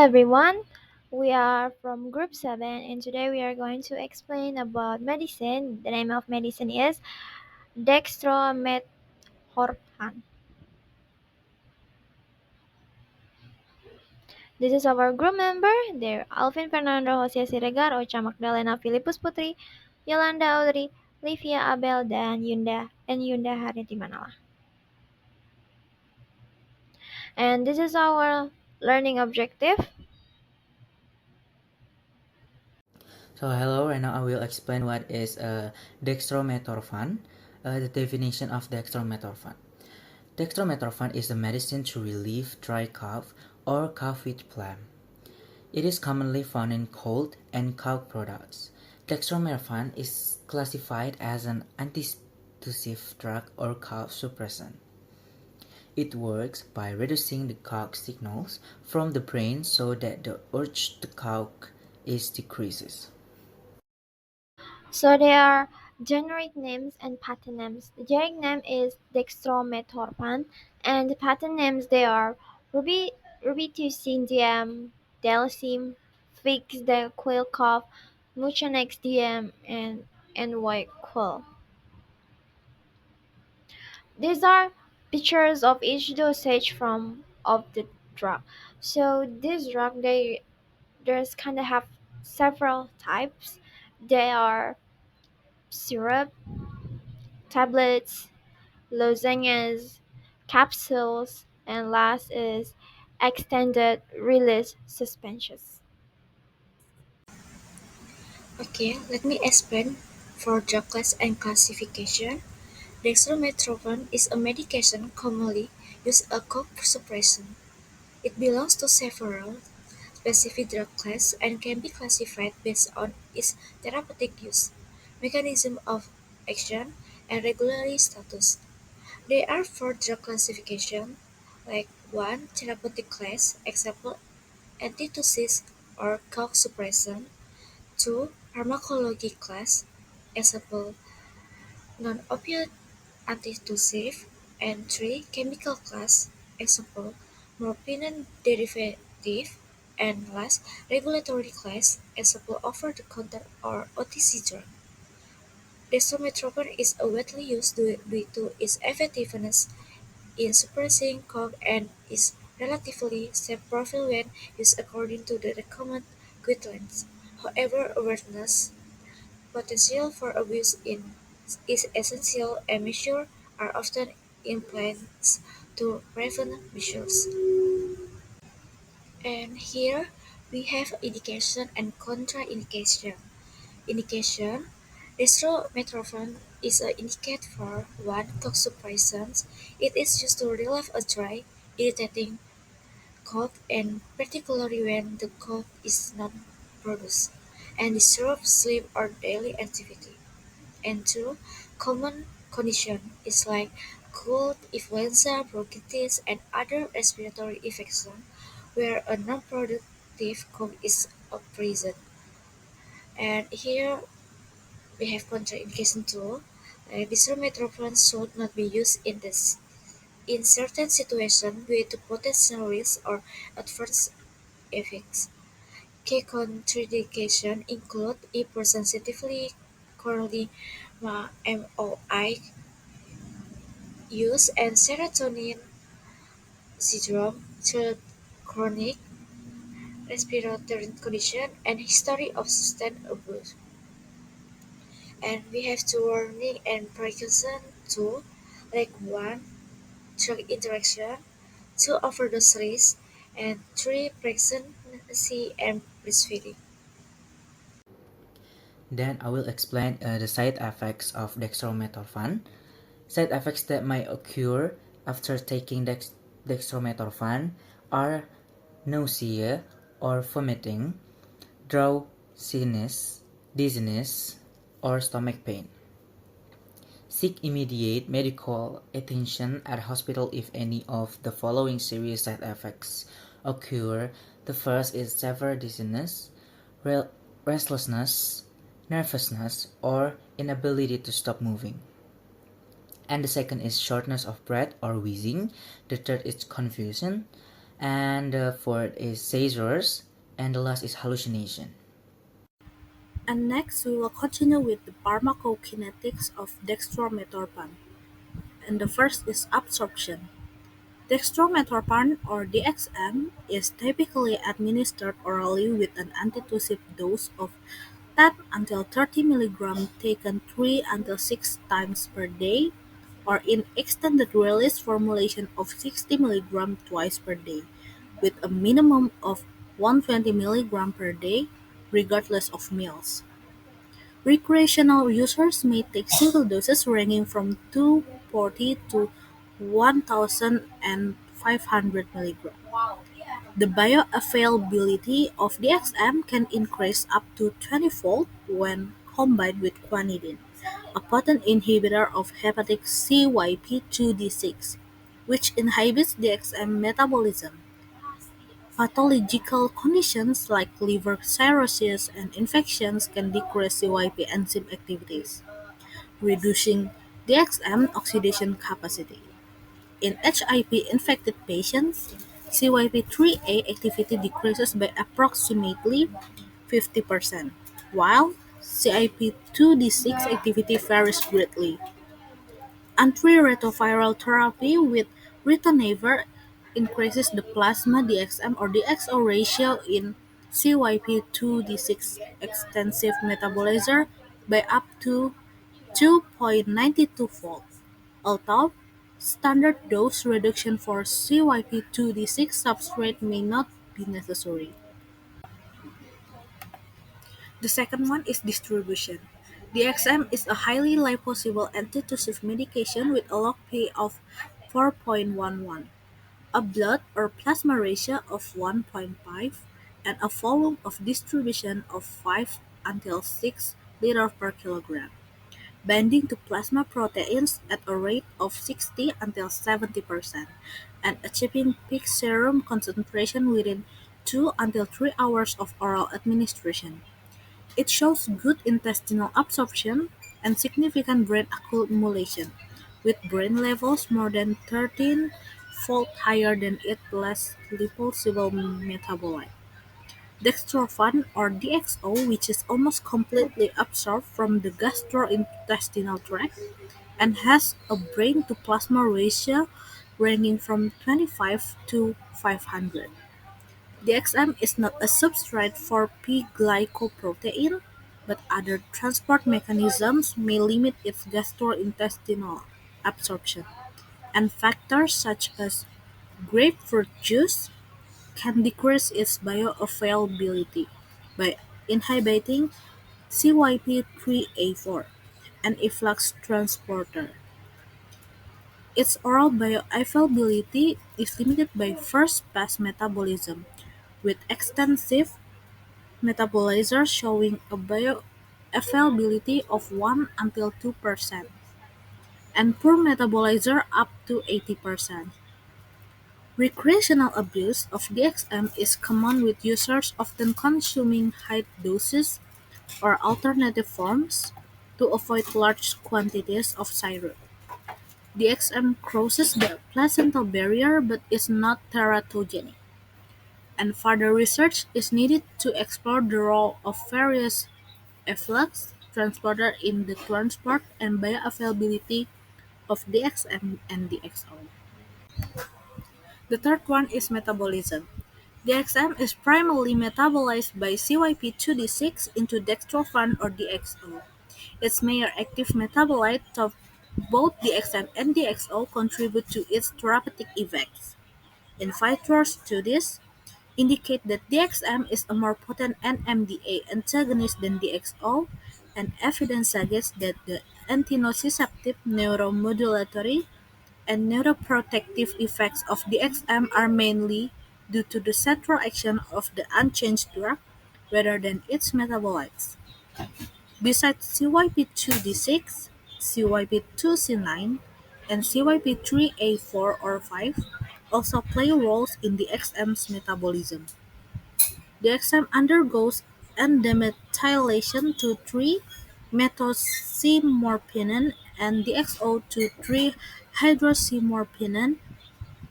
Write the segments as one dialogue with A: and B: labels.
A: everyone, we are from Group 7 and today we are going to explain about medicine. The name of medicine is dextromethorphan. This is our group member. They're Alvin Fernando Jose Siregar, Ocha Magdalena Filipus Putri, Yolanda Audrey, Livia Abel, dan Yunda Hariti Manala. And this is our learning objective.
B: So hello, right now I will explain what is dextromethorphan, the definition of dextromethorphan. Dextromethorphan is a medicine to relieve dry cough or cough with phlegm. It is commonly found in cold and cough products. Dextromethorphan is classified as an antitussive drug or cough suppressant. It works by reducing the cough signals from the brain so that the urge to cough is decreases.
A: So there are generic names and patent names. The generic name is dextromethorphan, and the patent names they are Robitussin DM, Delsim, Fix the Quill Cough, Mucinex DM, and NY-Quill. These are pictures of each dosage from of the drug. So this drug there's kind of have several types. They are syrup, tablets, lozenges, capsules, and last is extended release suspensions.
C: Okay, let me explain for drug class and classification. Dextromethorphan is a medication commonly used as a cough suppressant. It belongs to several specific drug classes and can be classified based on its therapeutic use, mechanism of action, and regulatory status. There are four drug classifications, like 1. Therapeutic class, example antitussive or cough suppressant; 2. Pharmacology class, example non-opioid antitussive; and 3. Chemical class, example morphine derivative; and last, regulatory class, example over-the-counter or OTC drug. Dextromethorphan is widely used due to its effectiveness in suppressing cough and is relatively safe profile when used according to the recommended guidelines. However, awareness potential for abuse is essential and measures are often in place to prevent misuse. And here we have indication and contraindication. Indication: dextromethorphan is indicated for 1. Cough suppressants. It is used to relieve a dry, irritating cough and particularly when the cough is not produced and disrupts sleep or daily activity. And 2. Common condition is like cold, influenza, bronchitis, and other respiratory infections where a non-productive cough is present. And here we have contraindication too. Dextromethorphan should not be used in certain situations due to potential risks or adverse effects. Key contraindications include hypersensitivity, currently MOI use, and serotonin syndrome, third chronic respiratory condition, and history of sustained abuse. And we have two warning and precaution too, like 1. Drug interaction; 2. Overdose risk; and 3. Pregnancy and breastfeeding.
B: Then I will explain the side effects of dextromethorphan. Side effects that might occur after taking dextromethorphan are nausea or vomiting, drowsiness, dizziness, or stomach pain. Seek immediate medical attention at hospital if any of the following serious side effects occur. The first is severe dizziness, restlessness, nervousness, or inability to stop moving. And the second is shortness of breath or wheezing. The third is confusion. and the fourth is seizures, and the last is hallucination.
D: And next, we will continue with the pharmacokinetics of dextromethorphan. And the first is absorption. Dextromethorphan or DXM is typically administered orally with an antitussive dose of 10 until 30 mg taken 3 until 6 times per day or in extended release formulation of 60 mg twice per day with a minimum of 120 mg per day regardless of meals. Recreational users may take single doses ranging from 240 to 1,500 mg. The bioavailability of DXM can increase up to 20-fold when combined with quinidine, a potent inhibitor of hepatic CYP2D6, which inhibits DXM metabolism. Pathological conditions like liver cirrhosis and infections can decrease CYP enzyme activities, reducing DXM oxidation capacity. In HIV-infected patients, CYP3A activity decreases by approximately 50%, while CYP2D6 activity varies greatly. Antiretroviral therapy with ritonavir increases the plasma DXM or DXO ratio in CYP2D6 extensive metabolizer by up to 2.92-fold, although standard dose reduction for CYP2D6 substrate may not be necessary. The second one is distribution. DXM is a highly liposoluble antitussive medication with a log P of 4.11, a blood or plasma ratio of 1.5, and a volume of distribution of 5 until 6 liters per kilogram, binding to plasma proteins at a rate of 60 until 70%, and achieving peak serum concentration within 2 until 3 hours of oral administration. It shows good intestinal absorption and significant brain accumulation, with brain levels more than 13-fold higher than its less liposoluble metabolite. Dextrofan or DXO, which is almost completely absorbed from the gastrointestinal tract and has a brain-to-plasma ratio ranging from 25 to 500. DXM is not a substrate for P-glycoprotein, but other transport mechanisms may limit its gastrointestinal absorption, and factors such as grapefruit juice can decrease its bioavailability by inhibiting CYP3A4, an efflux transporter. Its oral bioavailability is limited by first-pass metabolism, with extensive metabolizer showing a bioavailability of 1 until 2%, and poor metabolizer up to 80%. Recreational abuse of DXM is common with users often consuming high doses or alternative forms to avoid large quantities of syrup. DXM crosses the placental barrier but is not teratogenic, and further research is needed to explore the role of various efflux transporters in the transport and bioavailability of DXM and DXO. The third one is metabolism. DXM is primarily metabolized by CYP2D6 into dextrofan or DXO. Its major active metabolite of both DXM and DXO contribute to its therapeutic effects. In vitro studies indicate that DXM is a more potent NMDA antagonist than DXO, and evidence suggests that the antinociceptive, neuromodulatory, and neuroprotective effects of DXM are mainly due to the central action of the unchanged drug rather than its metabolites. Besides CYP2D6, CYP2C9, and CYP3A4 or 5 also play roles in the XM's metabolism. The XM undergoes N-demethylation to 3-methoxymorphinan and DXO to 3-hydroxymorphinan,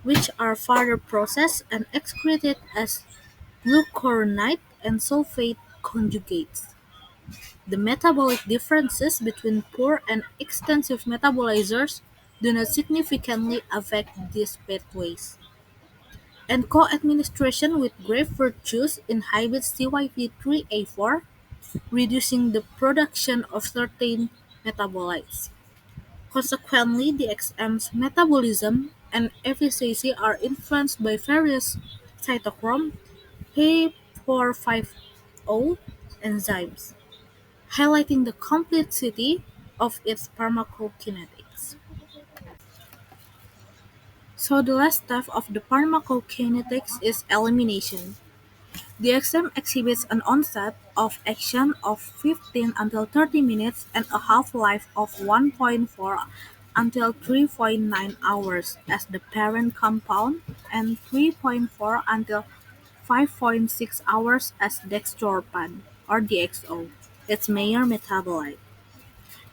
D: which are further processed and excreted as glucuronide and sulfate conjugates. The metabolic differences between poor and extensive metabolizers do not significantly affect these pathways, and co-administration with grapefruit juice inhibits CYP3A4, reducing the production of certain metabolites. Consequently, the XM's metabolism and efficiency are influenced by various cytochrome P450 enzymes, highlighting the complexity of its pharmacokinetics. So the last step of the pharmacokinetics is elimination. The exam exhibits an onset of action of 15 until 30 minutes and a half-life of 1.4 until 3.9 hours as the parent compound and 3.4 until 5.6 hours as dextropan or DXO, its major metabolite.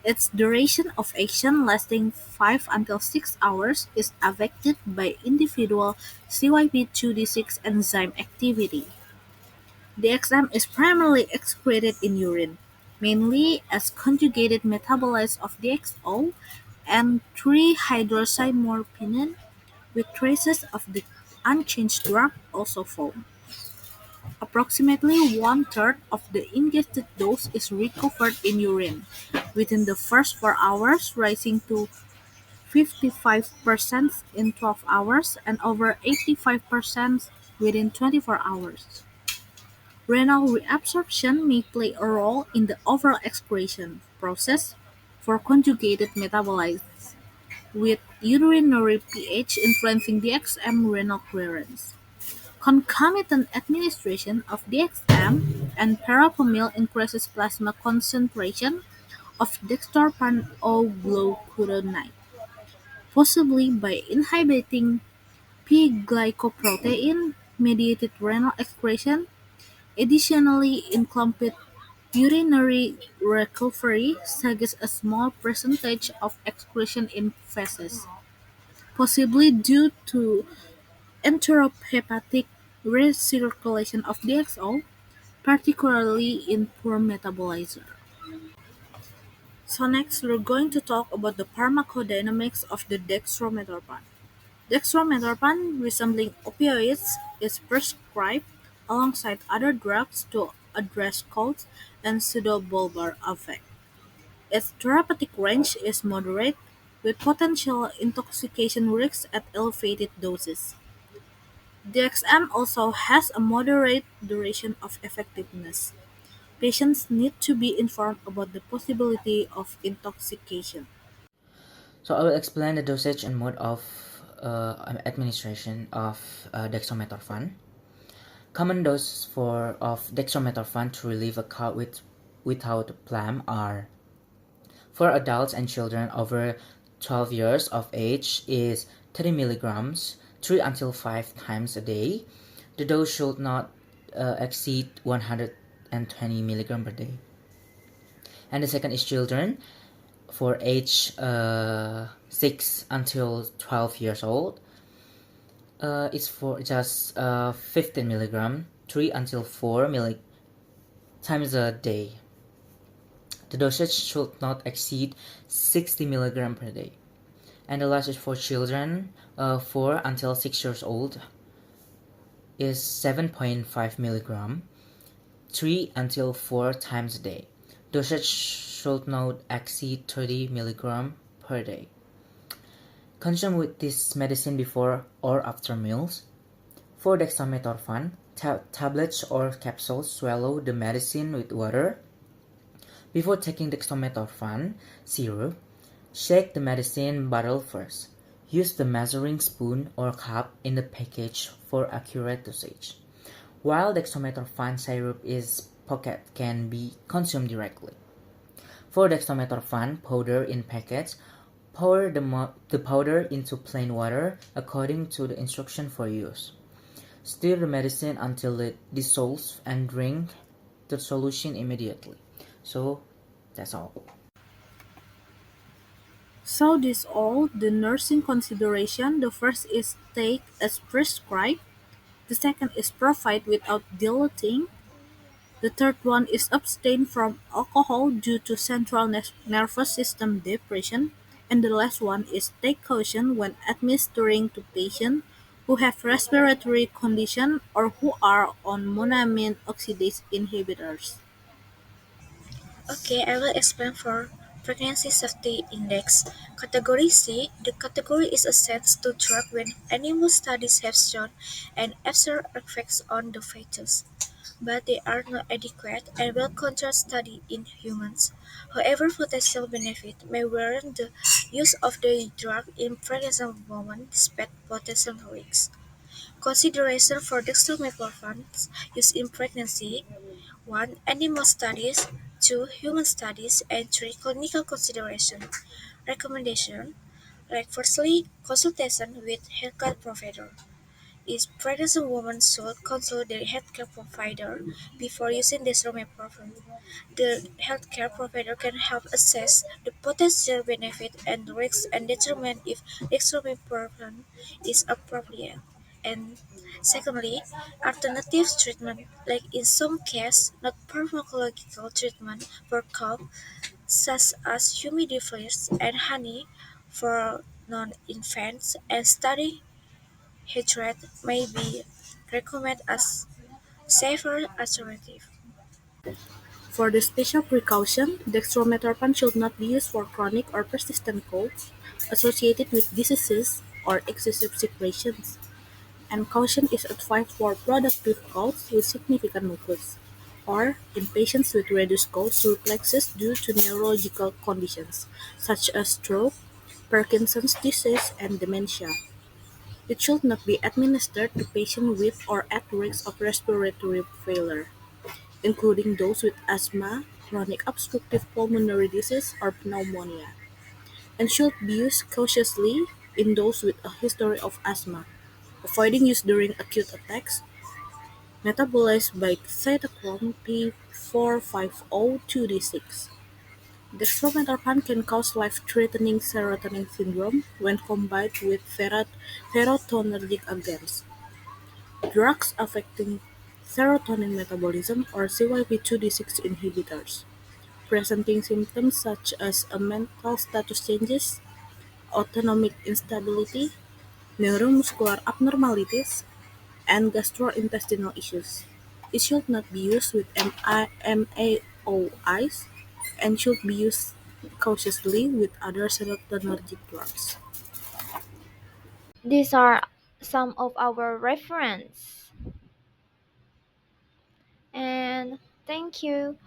D: Its duration of action, lasting 5 until 6 hours, is affected by individual CYP2D6 enzyme activity. The XM is primarily excreted in urine, mainly as conjugated metabolites of DXO and 3-hydroxymorphine, with traces of the unchanged drug also found. Approximately one-third of the ingested dose is recovered in urine within the first 4 hours, rising to 55% in 12 hours and over 85% within 24 hours. Renal reabsorption may play a role in the overall excretion process for conjugated metabolites, with urinary pH influencing DXM renal clearance. Concomitant administration of DXM and verapamil increases plasma concentration of dextropan or glucuronide, possibly by inhibiting P-glycoprotein-mediated renal excretion. Additionally, incomplete urinary recovery suggests a small percentage of excretion in feces, possibly due to enterohepatic recirculation of DXO, particularly in poor metabolizer. So next, we're going to talk about the pharmacodynamics of the dextromethorphan. Dextromethorphan, resembling opioids, is prescribed alongside other drugs to address colds and pseudobulbar affect. Its therapeutic range is moderate, with potential intoxication risks at elevated doses. DXM also has a moderate duration of effectiveness. Patients need to be informed about the possibility of intoxication.
B: So I will explain the dosage and mode of administration of dextromethorphan. Common doses of dextromethorphan to relieve a cough without phlegm are for adults and children over 12 years of age is 30 milligrams 3 until 5 times a day. The dose should not exceed 120 milligram per day. And the second is children for age 6 until 12 years old. It's for just 15 milligram 3 until 4 times a day. The dosage should not exceed 60 milligram per day. And the last is for children 4 until 6 years old is 7.5 milligram 3 until 4 times a day. Dosage should not exceed 30 milligram per day. Consume with this medicine before or after meals. For dextromethorphan, tablets or capsules, swallow the medicine with water. Before taking dextromethorphan syrup, shake the medicine bottle first. Use the measuring spoon or cup in the package for accurate dosage. While dextromethorphan syrup is pocket can be consumed directly. For dextromethorphan powder in packets, pour the powder into plain water according to the instruction for use. Stir the medicine until it dissolves and drink the solution immediately. So that's all.
D: So these all the nursing consideration. The first is take as prescribed. The second is provide without diluting. The third one is abstain from alcohol due to central nervous system depression. And the last one is take caution when administering to patients who have respiratory condition or who are on monoamine oxidase inhibitors.
C: Okay, I will explain for Pregnancy Safety Index. Category C. The category is assessed to drug when animal studies have shown an absurd effects on the fetus, but they are not adequate and will control study in humans. However, potential benefit may warrant the use of the drug in pregnant women despite potential risks. Consideration for dextromethorphan use in pregnancy: 1. Animal studies, 2. Human studies, and 3. Clinical consideration. Recommendation: firstly, consultation with healthcare provider. Is pregnant women should consult their healthcare provider before using dextromethorphan. The healthcare provider can help assess the potential benefit and risks and determine if dextromethorphan is appropriate. And secondly, alternative treatment, like in some cases, not pharmacological treatment for cough, such as humidifiers and honey for non-infants, and study hatred may be recommended as safer alternative.
D: For the special precaution, dextromethorphan should not be used for chronic or persistent colds associated with diseases or excessive secretions, and caution is advised for productive colds with significant mucus, or in patients with reduced cold reflexes due to neurological conditions such as stroke, Parkinson's disease, and dementia. It should not be administered to patients with or at risk of respiratory failure, including those with asthma, chronic obstructive pulmonary disease, or pneumonia, and should be used cautiously in those with a history of asthma, avoiding use during acute attacks metabolized by cytochrome P450-2D6. Dextromethorphan can cause life-threatening serotonin syndrome when combined with serotonergic agents, drugs affecting serotonin metabolism, or CYP2D6 inhibitors. Presenting symptoms such as a mental status changes, autonomic instability, neuromuscular abnormalities, and gastrointestinal issues. It should not be used with MAOIs and should be used cautiously with other serotonergic drugs.
A: These are some of our reference. And thank you.